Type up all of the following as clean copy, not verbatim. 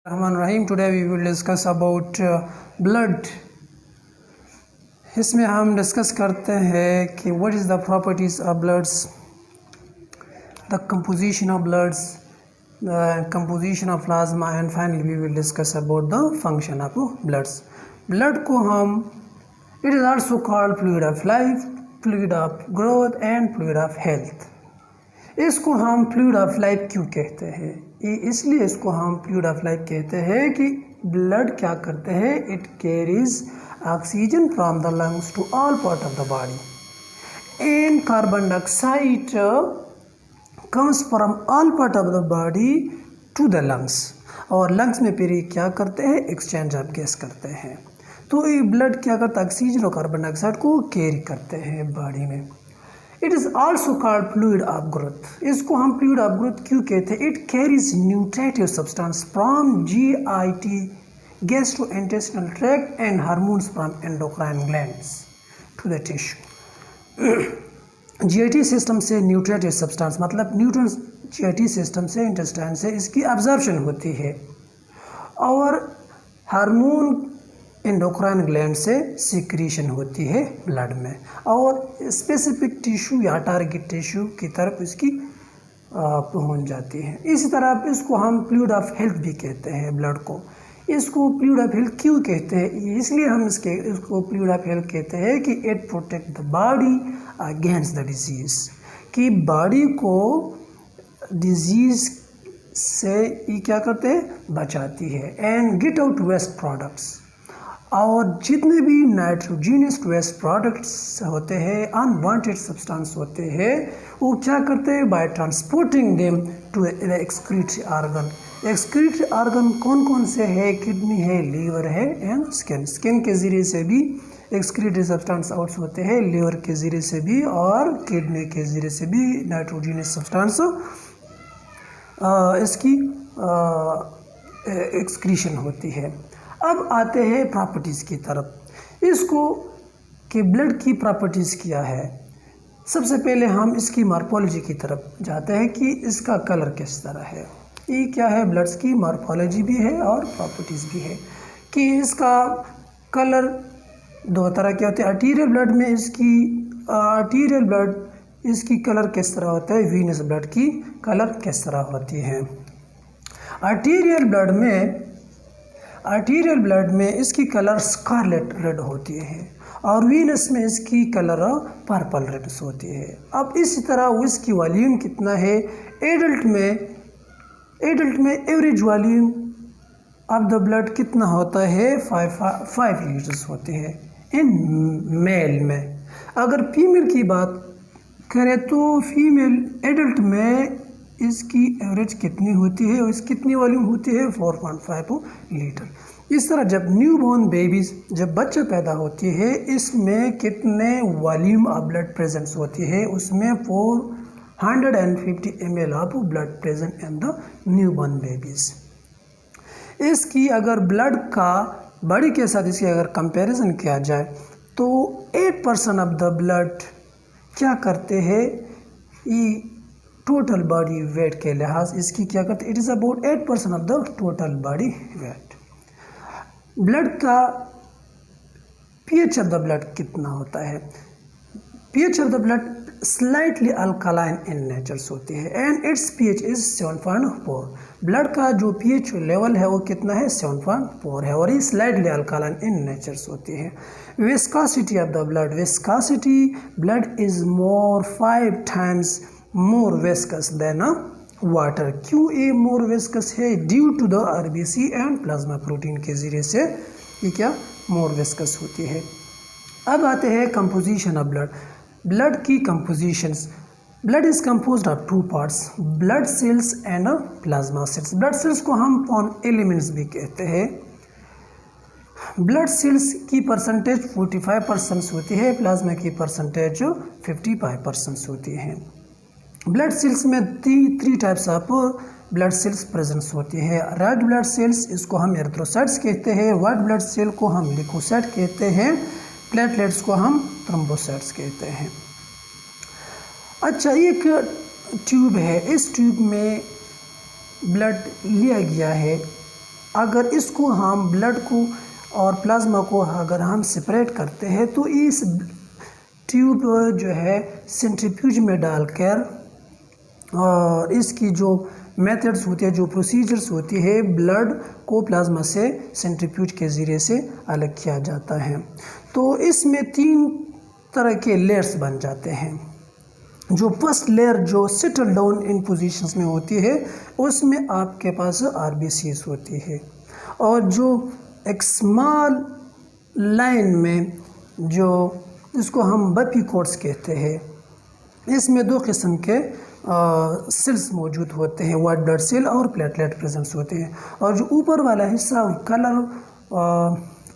Rahman Rahim. Today we will discuss about blood. इसमें हम discuss करते हैं कि what is the properties of bloods, the composition of bloods, the composition of plasma, and finally we will discuss about the function of bloods. Blood को हम it is also called fluid of life, fluid of growth and fluid of health. इसको हम fluid of life क्यों कहते हैं? ये इसलिए इसको हम फ्लूइड ऑफ लाइफ कहते हैं कि ब्लड क्या करते हैं, it carries oxygen from the lungs to all part of the body and carbon dioxide comes from all part of the body to the lungs, और लंग्स में फिर क्या करते हैं, एक्सचेंज ऑफ गैस करते हैं। तो ये ब्लड क्या करता है, ऑक्सीजन और कार्बन डाइऑक्साइड को कैरी करते हैं बॉडी में। It is also called fluid of growth. इसको हम फ्लूइड ऑफ ग्रोथ क्यों कहते हैं? It carries nutritive substance from GIT gastrointestinal tract and hormones from endocrine glands to the tissue. GIT system से न्यूट्रिटिव सब्सटेंस मतलब nutrients GIT system से, intestine से इसकी अब्जॉर्प्शन होती है, और हार्मोन एंडोक्राइन ग्लैंड से सिक्रीशन होती है ब्लड में, और स्पेसिफिक टिश्यू या टारगेट टिश्यू की तरफ इसकी पहुंच जाती है। इसी तरह इसको हम फ्लूइड ऑफ हेल्थ भी कहते हैं ब्लड को। इसको फ्लूइड ऑफ हेल्थ क्यों कहते हैं? इसलिए हम इसको फ्लूइड ऑफ हेल्थ कहते हैं कि it protect the body against the disease, कि बॉडी को डिजीज़ से ये क्या करते हैं, बचाती है। And get out waste products, और जितने भी नाइट्रोजीनियस वेस्ट प्रोडक्ट्स होते हैं, अनवांटेड सब्सटेंस होते हैं, वो क्या करते हैं, by transporting them to excretory organ. Excretory organ कौन कौन से है? किडनी है, लीवर है एंड स्किन। स्किन के ज़रिए से भी एक्सक्रीटरी सब्सटेंस आउट्स होते हैं, लीवर के ज़रिए से भी और किडनी के ज़रिए से भी नाइट्रोजीनियस सब्सटेंस इसकी एक्सक्रीशन होती है। अब आते हैं प्रॉपर्टीज़ की तरफ। इसको कि ब्लड की प्रॉपर्टीज़ क्या है, सबसे पहले हम इसकी मॉर्फोलॉजी की तरफ जाते हैं कि इसका कलर किस तरह है। ये क्या है, ब्लड्स की मॉर्फोलॉजी भी है और प्रॉपर्टीज़ भी है कि इसका कलर दो तरह के होते हैं। आर्टीरियल ब्लड में इसकी कलर किस तरह होता है, वीनस ब्लड की कलर किस तरह होती है। आर्टीरियल ब्लड में इसकी कलर स्कारलेट रेड होती है, और वीनस में इसकी कलर पर्पल रेड होती है। अब इसी तरह इसकी वॉल्यूम कितना है, एडल्ट में average volume of the blood कितना होता है, 5 लीटर्स होते हैं इन मेल में। अगर फीमेल की बात करें तो फीमेल एडल्ट में इसकी एवरेज कितनी होती है, और इस कितनी वॉल्यूम होती है, 4.5 लीटर। इस तरह जब न्यू बॉर्न बेबीज़, जब बच्चा पैदा होती है, इसमें कितने वॉल्यूम ऑफ ब्लड प्रेजेंस होती है, उसमें 450 ml of blood present in the new born babies. इसकी अगर ब्लड का बॉडी के साथ इसकी अगर कंपैरिजन किया जाए तो 8% ऑफ द ब्लड क्या करते हैं, ये टोटल बॉडी वेट के लिहाज इसकी क्या करते, it is about 8% of the total body weight. Blood का pH ऑफ द ब्लड कितना होता है? pH of the blood slightly alkaline in natures होती है, and it's pH is 7.4। Blood का जो pH लेवल है वो कितना है, 7.4 है, और ये स्लाइटली अल्कालाइन इन नेचर्स होती है। Viscosity of the blood, viscosity blood is 5 times more viscous than water. क्यों ये मोर विस्कस है? Due to the RBC and plasma protein के ज़रिए से ये क्या मोर विस्कस होती है। अब आते हैं कंपोजिशन ऑफ ब्लड। ब्लड की compositions, blood is composed of 2 parts, blood cells and plasma cells. Blood cells को हम पॉन एलिमेंट्स भी कहते हैं। ब्लड सेल्स की परसेंटेज 45% होती है, प्लाज्मा की परसेंटेज 55% होती है। ब्लड सेल्स में 3 types of blood cells presence होती है। रेड ब्लड सेल्स, इसको हम एरिथ्रोसाइट्स कहते हैं, वाइट ब्लड सेल को हम ल्यूकोसाइट कहते हैं, प्लेटलेट्स को हम थ्रोम्बोसाइट्स कहते हैं। अच्छा, एक ट्यूब है, इस ट्यूब में ब्लड लिया गया है अगर इसको हम ब्लड को और प्लाज्मा को अगर हम सेपरेट करते हैं तो इस ट्यूब जो है सेंट्रीफ्यूज में डालकर और इसकी जो मेथड्स होती है, जो प्रोसीजर्स होती है, ब्लड को प्लाज्मा से सेंट्रीफ्यूज के ज़रिए से अलग किया जाता है। तो इसमें 3 तरह के लेयर्स बन जाते हैं। जो फर्स्ट लेयर जो सेटल डाउन इन पोजीशंस में होती है उसमें आपके पास आरबीसीज होती है, और जो एक स्मॉल लाइन में जो इसको हम बपी कोट्स कहते हैं, इसमें 2 किस्म के सेल्स मौजूद होते हैं, वाइट ब्लड सेल और प्लेटलेट प्रेजेंस होते हैं। और जो ऊपर वाला हिस्सा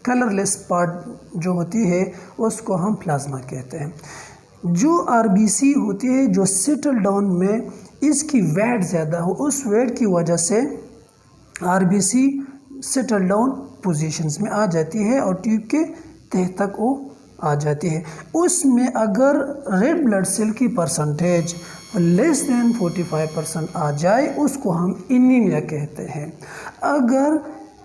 कलरलेस पार्ट जो होती है उसको हम प्लाज्मा कहते हैं। जो आरबीसी होती है जो सेटल डाउन में इसकी वेट ज़्यादा हो, उस वेट की वजह से आरबीसी सेटल डाउन पोजीशंस में आ जाती है और ट्यूब के तह तक वो आ जाती है। उसमें अगर रेड ब्लड सेल की परसेंटेज लेस देन 45% आ जाए उसको हम एनीमिया कहते हैं। अगर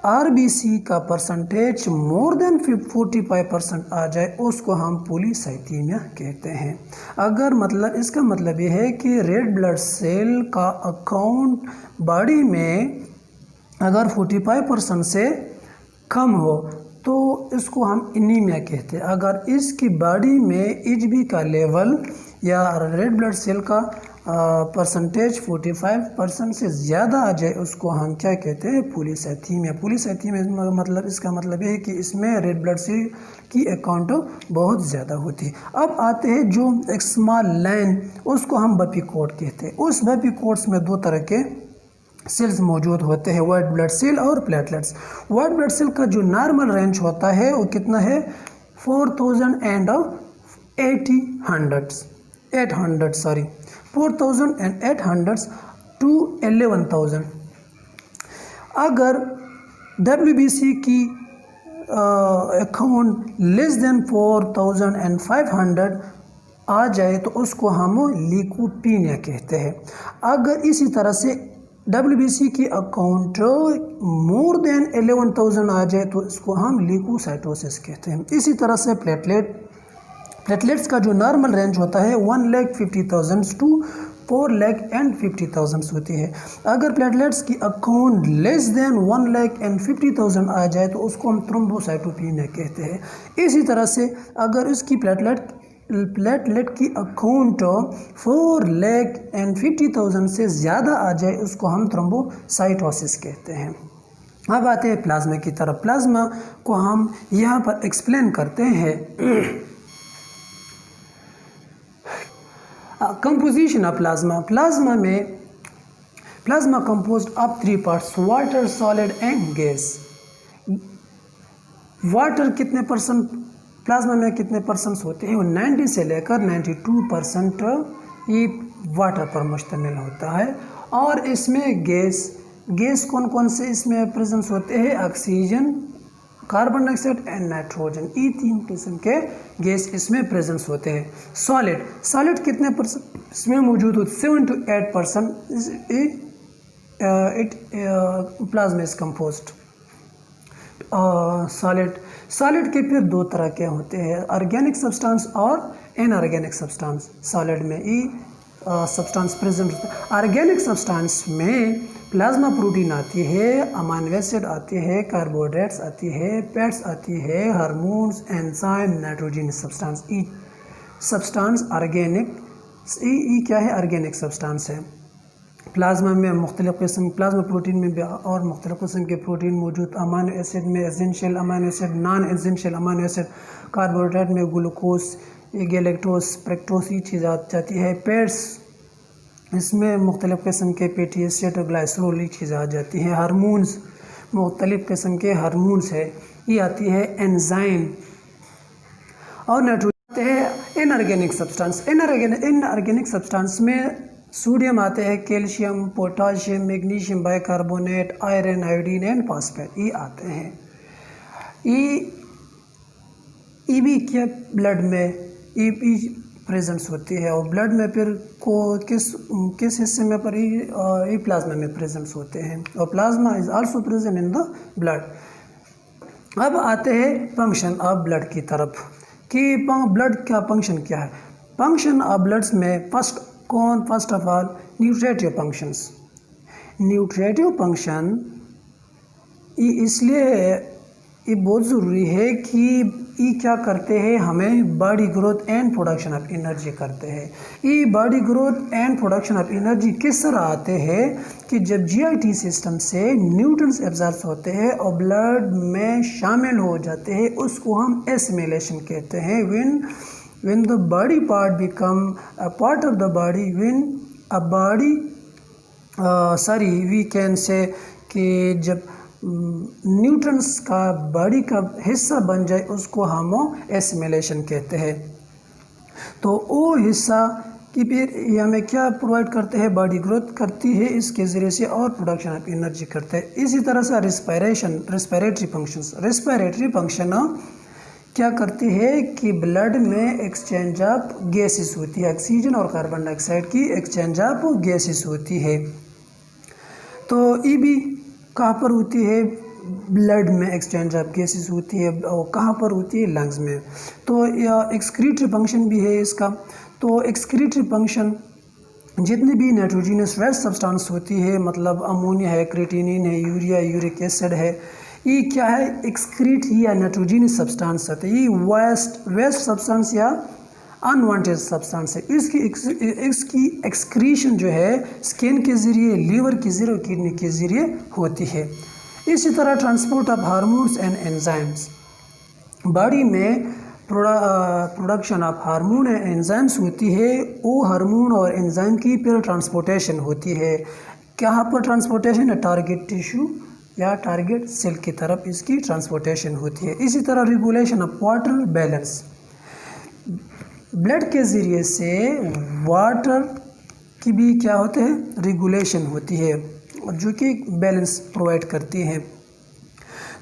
आरबीसी का परसेंटेज मोर देन 45% आ जाए उसको हम पॉलीसाइथीमिया कहते हैं। अगर मतलब इसका मतलब ये है कि रेड ब्लड सेल का अकाउंट बॉडी में अगर 45% से कम हो तो इसको हम एनीमिया कहते हैं। अगर इसकी बॉडी में एचबी का लेवल या रेड ब्लड सेल का परसेंटेज 45% से ज़्यादा आ जाए उसको हम क्या कहते हैं, पॉलीसाइथीमिया। पॉलीसाइथीमिया मतलब इसका मतलब ये है कि इसमें रेड ब्लड सेल की अकाउंट बहुत ज़्यादा होती है। अब आते हैं जो एक स्मॉल लाइन, उसको हम बपी कोट कहते हैं। उस बपी कोट्स में 2 तरह के सेल्स मौजूद होते हैं, वाइट ब्लड सेल और प्लेटलेट्स। वाइट ब्लड सेल का जो नॉर्मल रेंज होता है वो कितना है, 4000 and 4800 to 11,000। अगर WBC की अकाउंट लेस देन 4500 आ जाए तो उसको हम ल्यूकोपीनिया कहते हैं। अगर इसी तरह से WBC की अकाउंट मोर देन 11,000 आ जाए तो इसको हम ल्यूकोसाइटोसिस कहते हैं। इसी तरह से प्लेटलेट्स का जो नॉर्मल रेंज होता है 1,50,000 to 4,50,000 होती है। अगर प्लेटलेट्स की अकाउंट लेस देन 1,50,000 आ जाए तो उसको हम थ्रोम्बोसाइटोपेनिया कहते हैं। इसी तरह से अगर इसकी प्लेटलेट की अकाउंट 4,50,000 से ज़्यादा आ जाए उसको हम थ्रोम्बोसाइटोसिस कहते हैं। अब आते हैं प्लाज्मा की तरफ। प्लाज्मा को हम यहाँ पर एक्सप्लेन करते हैं। कंपोजिशन ऑफ प्लाज्मा में plasma composed of 3 parts, water, solid and gas. Water कितने परसेंट प्लाज्मा में कितने परसेंट होते हैं, वो 90 से लेकर 92% ये वाटर पर मुश्तमिल होता है। और इसमें गैस कौन कौन से इसमें प्रेजेंस होते हैं, oxygen, carbon dioxide and nitrogen, ये 3 किस्म के गैस इसमें प्रेजेंस होते हैं। सॉलिड कितने परसेंट इसमें मौजूद होते, 7 to 8% plasma is composed. Solid के फिर 2 तरह के होते हैं, ऑर्गेनिक सब्सटेंस और इनऑर्गेनिक सब्सटेंस। सॉलिड में ये सब्सटेंस प्रेजेंट होता है। ऑर्गेनिक सब्सटेंस में प्लाज्मा प्रोटीन आती है, अमाइनो एसिड आती है, कार्बोहाइड्रेट्स आती है, फैट्स आती है, हार्मोन्स, एंजाइम, नाइट्रोजनस सब्सटेंस। ई सब्सटेंस ऑर्गेनिक, ई क्या है, ऑर्गेनिक सब्सटेंस है। प्लाज्मा में मुख्तलिफ़ किस्म, प्लाज्मा प्रोटीन में भी और मुख्तलिफ़ किस्म के प्रोटीन मौजूद। अमाइनो एसिड में essential amino acid, non essential amino acid, carbohydrate में ग्लूकोज, गैलेक्टोज, फ्रक्टोज, ये चीज़ आ जाती है। फैट्स इसमें मुख्तलिफ़ किस्म के फैटी एसिड और ग्लाइसरोल, ये चीज़ आ जाती हैं। हार्मोन्स मुख्तलिफ़ किस्म के हार्मोन्स है, ये आती है। एंजाइम और नाइट्रोजन है। इनऑर्गेनिक सब्सटेंस, इनऑर्गेनिक सब्सटेंस में सोडियम आते हैं, calcium, potassium, magnesium, bicarbonate, iron, iodine and phosphate, ये आते हैं। ये भी क्या ब्लड में प्रेजेंट्स होती है और ब्लड में फिर को किस हिस्से में पर ये प्लाज्मा में प्रेजेंट्स होते हैं और plasma is also present in the blood. अब आते हैं फंक्शन ऑफ ब्लड की तरफ कि ब्लड का फंक्शन क्या है। फंक्शन ऑफ ब्लड्स में first of all nutritive functions. Nutritive function इसलिए ये बहुत ज़रूरी है कि ये क्या करते हैं, हमें body growth and production of energy करते हैं। ये body growth and production of energy किस तरह आते हैं कि जब जीआईटी सिस्टम से न्यूट्रिएंट्स एब्जॉर्ब होते हैं और ब्लड में शामिल हो जाते हैं, उसको हम एसिमिलेशन कहते हैं। when the body part become a part of the body, when a body we can say कि जब न्यूट्रॉन्स का बॉडी का हिस्सा बन जाए उसको हम एसिमिलेशन कहते हैं। तो वो हिस्सा कि फिर ये हमें क्या प्रोवाइड करते हैं, बॉडी ग्रोथ करती है इसके ज़रिए से और प्रोडक्शन ऑफ एनर्जी करते हैं। इसी तरह से रेस्पिरेटरी फंक्शन क्या करती है कि ब्लड में एक्सचेंज ऑफ गैसेस होती है, ऑक्सीजन और कार्बन डाइऑक्साइड की एक्सचेंज ऑफ गैसेस होती है। तो ये भी कहाँ पर होती है, ब्लड में एक्सचेंज ऑफ गैसेस होती है और कहाँ पर होती है, लंग्स में। तो एक्सक्रीटरी फंक्शन भी है इसका। तो एक्सक्रीटरी फंक्शन जितनी भी नाइट्रोजनस वेस्ट सब्सटेंस होती है, मतलब अमोनिया है, क्रिएटिनिन है, यूरिया, यूरिक एसिड है, ये क्या है, एक्सक्रीट या नाइट्रोजनस सब्सटेंस होते हैं। ये वेस्ट सब्सटेंस या अनवांटेड सब्सटेंस है। इसकी एक्सक्रीशन जो है स्किन के ज़रिए, लीवर के ज़रिए, किडनी के ज़रिए होती है। इसी तरह transport of hormones and enzymes, body में production of hormone and enzymes होती है। वो हार्मोन और एंजाइम की फिर ट्रांसपोर्टेशन होती है। कहाँ पर ट्रांसपोर्टेशन है, टारगेट टिश्यू या टारगेट सेल की तरफ इसकी ट्रांसपोर्टेशन होती है। इसी तरह regulation of water balance, blood के ज़रिए से वाटर की भी क्या होते हैं, रेगुलेशन होती है जो कि बैलेंस प्रोवाइड करती है।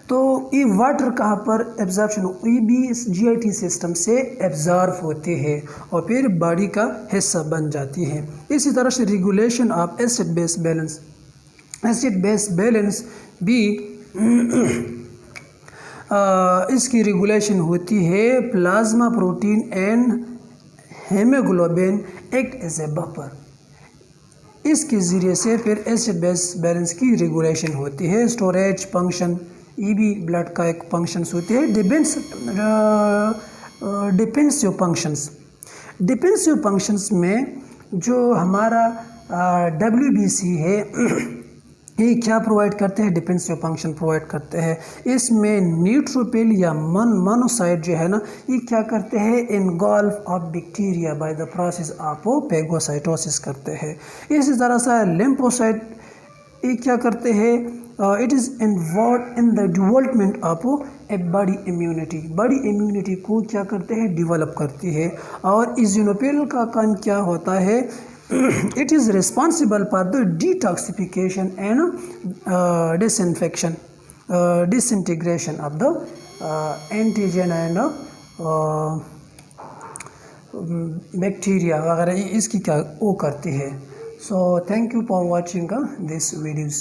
तो ये वाटर कहाँ पर एब्जॉर्प्शन, ये भी इस जीआईटी सिस्टम से एब्जॉर्ब होती है और फिर बॉडी का हिस्सा बन जाती है। इसी तरह से regulation of acid base balance, acid base balance भी इसकी रेगुलेशन होती है। Plasma protein and haemoglobin act as a buffer, इसके ज़रिए से फिर एसिड बेस बैलेंस की रेगुलेशन होती है। स्टोरेज फंक्शन, ये भी ब्लड का एक फंक्शंस होती है। डिफेंसिव फंक्शंस में जो हमारा WBC है, ये क्या प्रोवाइड करते हैं, डिफेंसिव फंक्शन प्रोवाइड करते हैं। इसमें न्यूट्रोफिल या मोनोसाइट जो है ना, ये क्या करते हैं, engulf of bacteria by the process of phagocytosis करते हैं। इसी तरह से लिम्फोसाइट ये क्या करते हैं, it is involve in the development of a body immunity, body immunity को क्या करते हैं, डेवलप करती है। और इज़िनोफिल का काम क्या होता है, it is responsible for the detoxification and disintegration of the antigen and bacteria वगैरह, इसकी क्या वो करती है। So thank you for watching this videos.